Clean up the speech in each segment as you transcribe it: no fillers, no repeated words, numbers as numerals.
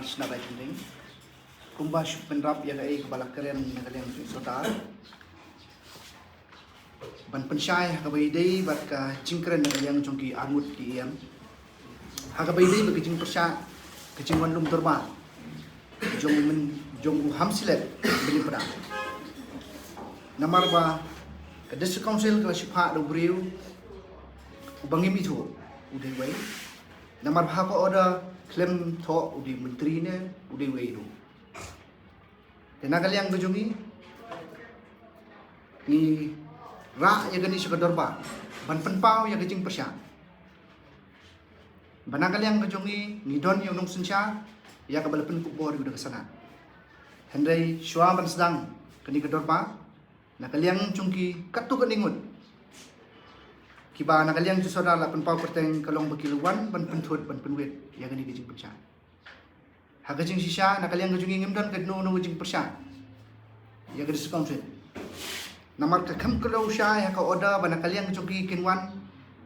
Krishna baik penting. Kumba penrap ya kai kepala keren nakaliang sodar. Ban pensyai hakabai dai bat ka cingkren nakaliang jongki angut ki iam. Hakabai dai bagi jing persya kecing wandum terba. Jong hamsilet beli pedang. Namar ba ke district council ke sipa do briu ubangim itu udai wai. Namar ba ko order klaim tho udai menteri ne udai wai do. Tenagaliang gejungi ni ra ya gani sekadar ba ban penpau ya gejing persya. Banagaliang gejungi ni don yang nong sencha ya kabal pen kubor udah kesana. Hendai syua ban sedang keni kedor ba nakaliang cungki katu keningut. Kiba nakaliang ju saudara penpau perteng kalong bekiluan ban penthut ban penwet ya gani gejing persya. Hagajing sisa nakaliang gejungi ngimdan kedno no gejing persya. Ya gadis kongsit. Namar kakam kalau syai haka oda ban nakaliang gejungi kinwan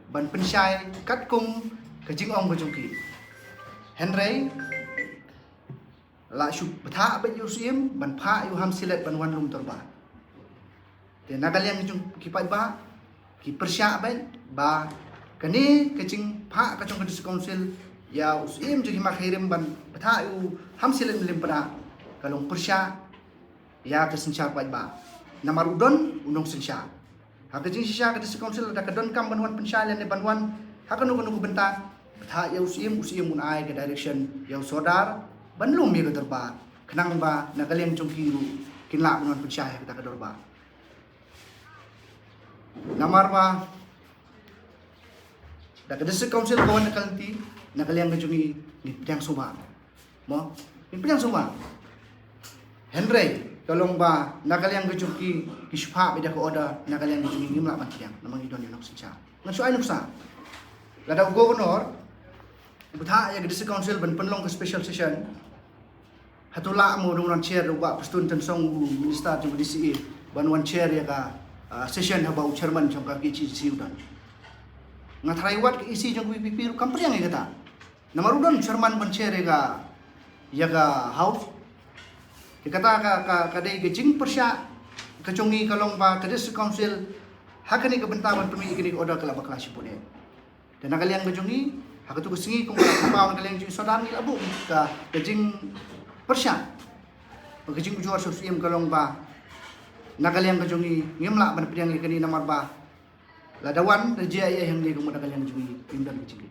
ban pensyai katkung gejing ong gejungi. Henry la shu betha ba yusim ban pha yu ham silet ban wan lum torba. Te nakaliang gejung kipai ba ki persya ba kani gejing pha kacung gadis kongsil ya usim jadi makhirim ban betha yu ham silet lim pada kalong persya ya kesencha ba namar udon unong sensya hakajing sisa gadis kongsil ada kedon kam banwan pensya le banwan hakan ugun benta betha ya usim mun ai ke direction ya sodar banlum mi terba kenang ba nakaliang cungkiru kinla banwan pensya kita kedor ba namar ba da gadis kongsil kawan nakalti nakaliang gejungi ni pedang suma mo ni pedang suma Henry kalong ba nakaliang gejungi kispa beda ko oda nakaliang gejungi ngimla matiang namang idon yunok sencha ngaso ay nuksa lada gobernur butha ya gadis council ban penlong ke special session hatula mo dong chair ba pastun tensong minister jung DCE ban wan chair ya ka session habau chairman jong ka KCC udan ngathrai wat ke isi jong PPP company yang kata namarudan chairman ban chair ya ka house kata kadai gejing persya kecungi kalong ba kadis council hakani ke bentaban pemi kini order kala baklas pune dan nakaliang gejungi hakatu kesingi kung pa nakaliang jing saudara ni labu ka gejing persya gejing bujuar sosiam kalong ba nakaliang gejungi ngimla ban pediang kini namar ba ladawan rejea yang ni kung nakaliang jungi pindan gejing